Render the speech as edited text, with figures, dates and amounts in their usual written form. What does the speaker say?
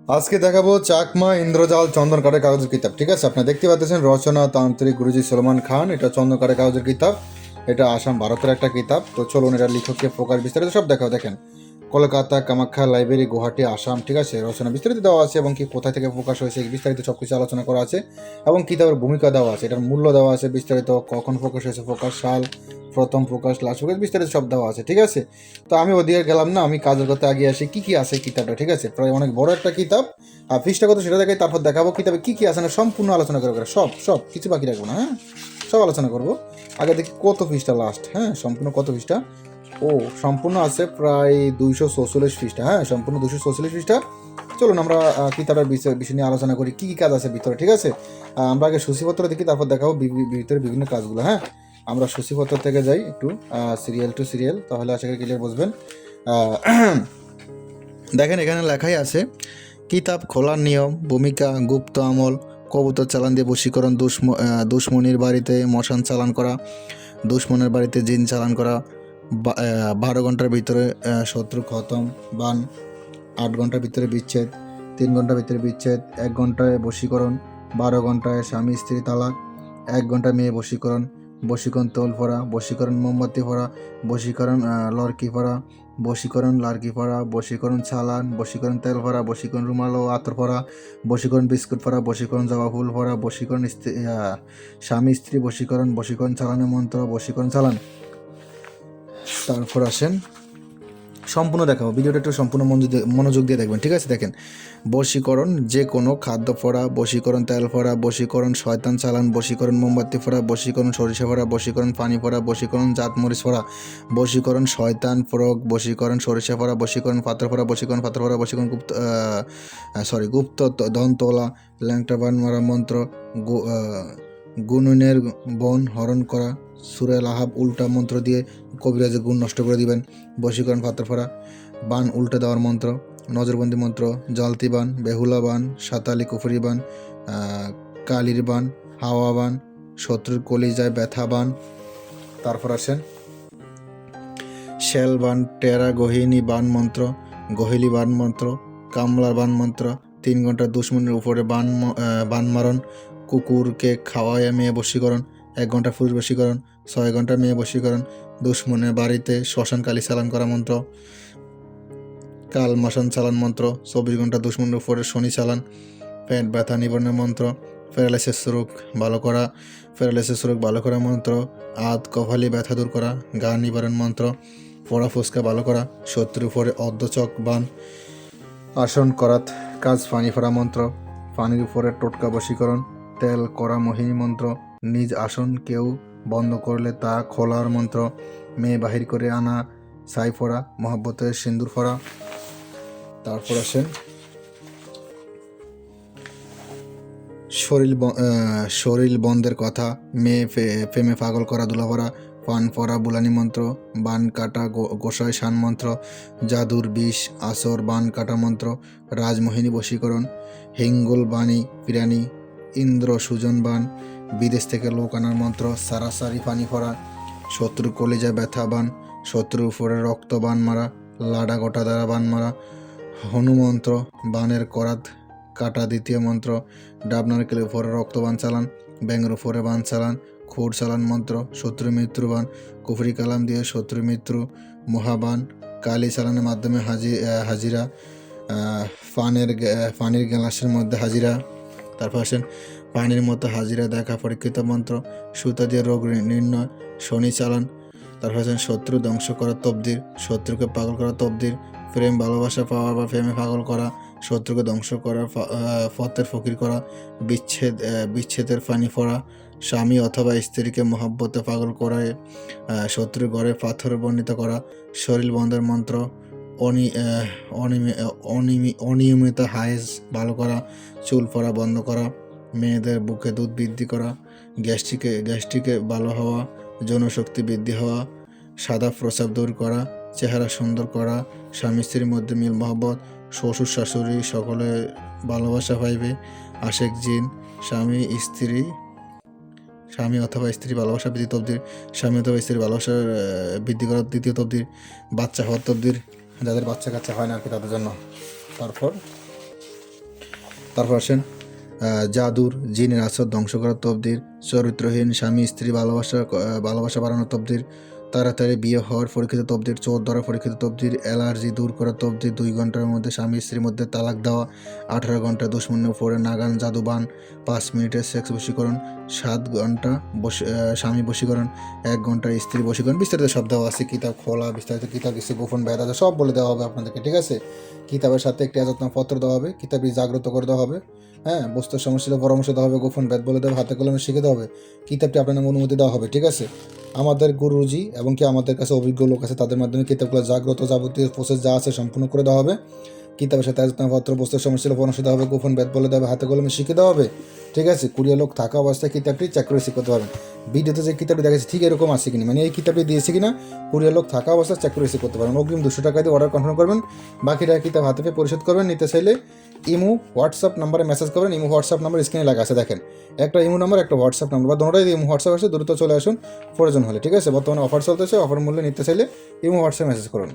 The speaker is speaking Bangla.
আজকে দেখাবো চাকমা ইন্দ্রজাল চন্দন কাঠের কাগজের কিতাব। ঠিক আছে, আপনারা দেখতে পাচ্ছেন রচনা তান্ত্রিক গুরুজি সলমান খান। এটা চন্দন কাঠের কাগজের কিতাব। এটা আসাম ভারতের একটা কিতাব। তো চলুন এটা লেখককে প্রকাশ বিস্তারিত সব দেখাও। দেখেন, কলকাতা কামাখ্যা লাইব্রেরি, গুয়াহাটি, আসাম। ঠিক আছে, রচনা বিস্তারিত দেওয়া আছে এবং কি কোথা থেকে প্রকাশ হয়েছে বিস্তারিত সব কিছু আলোচনা করা আছে এবং কিতাবের ভূমিকা দেওয়া আছে, এটার মূল্য দেওয়া আছে বিস্তারিত, কখন প্রকাশ হয়েছে, প্রকাশ সাল, প্রথম প্রকাশ, লাস্ট প্রকাশ, বিস্তারিত সব দেওয়া আছে। ঠিক আছে, তো আমি ওদিকে গেলাম না, আমি কাজের কথা আগে আসি কি কি আছে কিতাবটা। ঠিক আছে, প্রায় অনেক বড় একটা কিতাব। আর পৃষ্ঠা কত সেটা দেখাই, তারপর দেখাবো কিতাবে কি কি আছে না, সম্পূর্ণ আলোচনা করে সব সব কিছু বাকি রাখবো না। হ্যাঁ, সব আলোচনা করবো। আগে দেখি কত পৃষ্ঠা লাস্ট। হ্যাঁ, সম্পূর্ণ কত পৃষ্ঠা? ও, সম্পূর্ণ আছে প্রায় 244 পৃষ্ঠা। হ্যাঁ, সম্পূর্ণ 244 পৃষ্ঠা। চলুন আমরা কিতাবের বিষয় নিয়ে আলোচনা করি, কি কি কাজ আছে ভিতরে। ঠিক আছে, আমরা আগে সূচিপত্র দেখি, তারপর দেখাবো ভিতরে বিভিন্ন কাজগুলো। হ্যাঁ, আমরা সূচিপত্র থেকে যাই একটু সিরিয়াল টু সিরিয়াল, তাহলে আশা করি ক্লিয়ার বুঝবেন। দেখেন, এখানে লেখাই আছে কিতাব খোলার নিয়ম, ভূমিকা, গুপ্ত আমল, কবুতর চালান দিয়ে বশীকরণ, দুশ্মনির বাড়িতে মশান চালান করা, দুশ্মনের বাড়িতে জিন চালান করা, 12 ঘন্টার ভিতরে শত্রু খতম, বান, 8 ঘন্টার ভিতরে বিচ্ছেদ, 3 ঘন্টার ভিতরে বিচ্ছেদ, 1 ঘন্টায় বশীকরণ, 12 ঘন্টায় স্বামী স্ত্রী তালাক, 1 ঘন্টায় মেয়ে বশীকরণ, বশীকরণ তোল ফোড়া, বশীকরণ মোমবাতি ফোড়া, বশীকরণ লড়কি ফোড়া, বশীকরণ লার্কি ফোড়া, বশীকরণ চালান, বশীকরণ তেল ফোড়া, বশীকরণ রুমাল ও আতর ফোড়া, বশীকরণ বিস্কুট ফোড়া, বশীকরণ জবা ফুল ফোড়া, বশীকরণ স্বামী স্ত্রী বশীকরণ, বশীকরণ চালানের মন্ত্র, বশীকরণ চালান। তারপর আসেন সম্পূর্ণ দেখাবো, ভিডিওটা একটু সম্পূর্ণ মনোযোগ দিয়ে দেখবেন। ঠিক আছে, দেখেন, বশীকরণ যে কোনো খাদ্য ফোড়া, বশীকরণ তেল ফোড়া, বশীকরণ শয়তান চালান, বশীকরণ মোমবাতি ফোড়া, বশীকরণ সরিষা ফোড়া, বশীকরণ পানি ফোড়া, বশীকরণ জাতমরিচ ফোড়া, বশীকরণ শয়তান ফোড়ক, বশীকরণ সরিষা ফোড়া, বশীকরণ পাথর ফোড়া, বশীকরণ পাথর ফোড়া, বশীকরণ গুপ্ত ধন তোলা, ল্যাংটা বান মারা মন্ত্র, গুণনের বন হরণ করা, সুরে লাহাব উল্টা মন্ত্র দিয়ে কবিরাজের গুণ নষ্ট করে দিবেন, বশীকরণ পাথর ফোড়া, বান উল্টে দেওয়ার মন্ত্র, নজরবন্দি মন্ত্র, জলতি বান, বেহুলা বান, সাতালি কুফরি বান, কালির বান, হাওয়া বান, শত্রুর কলিজায় ব্যথা বান। তারপর আসেন শেল বান, টেরা গহিনী বান মন্ত্র, গহিলি বান মন্ত্র, কামলার বান মন্ত্র, 3 ঘন্টা দুশ্মনের উপরে বান মারণ, কুকুরকে খাওয়ায় মেয়ে বশীকরণ, 1 ঘন্টা পুরুষ বশীকরণ, 6 ঘন্টা মেয়ে বশীকরণ, দুশ্মনের বাড়িতে শ্মশান কালী চালান করা মন্ত্র, কাল মাসান চালান মন্ত্র, 24 ঘন্টা দুশ্মনের উপরে শনি চালান, পেট ব্যথা নিবারণের মন্ত্র, প্যারালাইসিস রোগ ভালো করা, মন্ত্র, আদ কপালি ব্যথা দূর করা, গা নিবারণ মন্ত্র, ফোড়া ফুসকা ভালো করা, শত্রুর উপরে অর্ধচক বান, আসন করাত কাজ পানি ফোড়া মন্ত্র, পানির উপরে টোটকা বশীকরণ, তেল করা মোহিনী মন্ত্র, নিজ আসন কেউ বন্ধ করলে তা খোলার মন্ত্র, মেয়ে বাহির করে আনা ছাই ফোড়া, মহব্বতের সিন্দুর ফোড়া। তারপর আসেন শরীর বন্ধের কথা, মেয়ে প্রেমে পাগল করা দুলাভরা, পান পরা বুলানি মন্ত্র, বান কাটা গোসাই শান মন্ত্র, জাদুর বিষ আসর বান কাটা মন্ত্র, রাজমোহিনী বশীকরণ, হিঙ্গুল বাণী পিরানি, ইন্দ্র সুজন বান, বিদেশ থেকে লোক আনার মন্ত্র, সারাসারি পানি ফরা, শত্রু কলিজায় ব্যথা বান, শত্রুর উপরে রক্ত বান মারা, লাডা গোটা দ্বারা বান মারা, হনুমন্ত্র, বানের করাত কাটা দ্বিতীয় মন্ত্র, ডাব নারকেলের উপরে রক্তবান চালান, ব্যাঙের উপরে বান চালান, খুর চালান মন্ত্র, শত্রু মৃত্যু বান, কুফরি কালাম দিয়ে শত্রু মৃত্যু, মহাবান, কালি চালানের মাধ্যমে হাজিরা, পানির গ্লাসের মধ্যে হাজিরা। তারপর আসেন পানির মতো হাজিরা দেখা পরীক্ষিত মন্ত্র, সুতা দিয়ে রোগ নির্ণয়, শনি চালান। তারপর আসেন শত্রু ধ্বংস করা তবদির, শত্রুকে পাগল করা তবদির, প্রেম ভালোবাসা পাওয়া বা প্রেমে পাগল করা, শত্রুকে ধ্বংস করা, ফতের ফকির করা, বিচ্ছেদের ফানি ফোড়া, স্বামী অথবা স্ত্রীকে মহব্বতে পাগল করায় শত্রুর ঘরে পাথর বর্ণিত করা, শরীর বন্ধের মন্ত্র, অনিয়মিত হাইজ ভালো করা, চুল পড়া বন্ধ করা, মেয়েদের বুকে দুধ বৃদ্ধি করা, গ্যাস্ট্রিকে ভালো হওয়া, যৌনশক্তি বৃদ্ধি হওয়া, সাদা প্রস্রাব দূর করা, চেহারা সুন্দর করা, স্বামী স্ত্রীর মধ্যে মিল মহব্বত, শ্বশুর শাশুড়ি সকলে ভালোবাসা পাইবে, আশেক জিন, স্বামী অথবা স্ত্রী ভালোবাসা বৃদ্ধি তবদির, স্বামী অথবা স্ত্রীর ভালোবাসা বৃদ্ধি করার দ্বিতীয় তবদির, বাচ্চা হওয়ার তবদির, যাদের বাচ্চা কাচ্চা হয় না আর কি তাদের জন্য। তারপর তারপর আসেন জাদুর, জিনের আসর ধ্বংস করার তবদির, চরিত্রহীন স্বামী স্ত্রী ভালোবাসা বাড়ানোর তবদির, তাড়াতাড়ি বিয়ে হওয়ার পরীক্ষিত তবদির, চোর ধরার পরীক্ষিত তবদির, অ্যালার্জি দূর করার তবদির, 2 ঘন্টার মধ্যে স্বামী স্ত্রীর মধ্যে তালাক দেওয়া, 18 ঘন্টা দুশ্মনের উপরে নাগান জাদুবান, 5 মিনিটের সেক্স বশীকরণ, 7 ঘন্টা স্বামী বশীকরণ, 1 ঘন্টা স্ত্রী বশীকরণ, বিস্তারিত সব দেওয়া আছে। কিতাব খোলা, বিস্তারিত কিতাব কিছু গোপন ব্যাধ আছে, সব বলে দেওয়া হবে আপনাদেরকে, ঠিক আছে। কিতাবের সাথে একটি পত্র দেওয়া হবে, কিতাবটি জাগ্রত করে দেওয়া হবে, হ্যাঁ, বস্তুর সমস্যা পরামর্শ দেওয়া হবে, গোপন ব্যাধ বলে দেওয়া, হাতে কলমে শিখে দেওয়া হবে, কিতাবটি আপনার নামে অনুমতি দেওয়া হবে, ঠিক আছে। আমাদের গুরুজি এবং কি আমাদের কাছে অভিজ্ঞ লোক আছে, তাদের মাধ্যমে কিতাবগুলো জাগ্রত যাবতীয় প্রসেস যা আছে সম্পূর্ণ করে দেওয়া হবে। কিতাবের সাথে পত্র, বস্তুর সমস্যা পরামর্শ দেওয়া হবে, গোপন ব্যাধ বলে দেওয়া হবে, হাতে কলমে শিখে দেওয়া হবে, ঠিক আছে। কুড়িয়া লোক থাকা অবস্থায় কিতাবটি চেক করে রিসিভ করতে পারবেন। ভিডিওতে যে কিতাবটি দেখেছি ঠিক এরকম আছে কিনা, মানে এই কিতাবটি দিয়েছে কিনা কুড়িয়া লোক থাকা অবস্থায় চেক করে রিসিভ করতে পারবেন। অগ্রিম 200 টাকা দিয়ে অর্ডার কনফার্ম করবেন, বাকি টাকা কিতাব হাতে পেয়ে পরিশোধ করবেন। নিতে চাইলে ইমো হোয়াটসঅ্যাপ নাম্বারে মেসেজ করবেন। ইমো হোয়াটসঅ্যাপ নাম্বার স্ক্রিনে লেখা আছে, দেখেন, একটা ইমো নাম্বার, একটা হোয়াটসঅ্যাপ নাম্বার, বা দুটোটাই ইমো হোয়াটসঅ্যাপ আছে, দ্রুত চলে আসুন প্রয়োজন হলে, ঠিক আছে। বর্তমানে অফার চলতেছে, অফার মূল্যে নিতে চাইলে ইমো হোয়াটসঅ্যাপ মেসেজ করুন।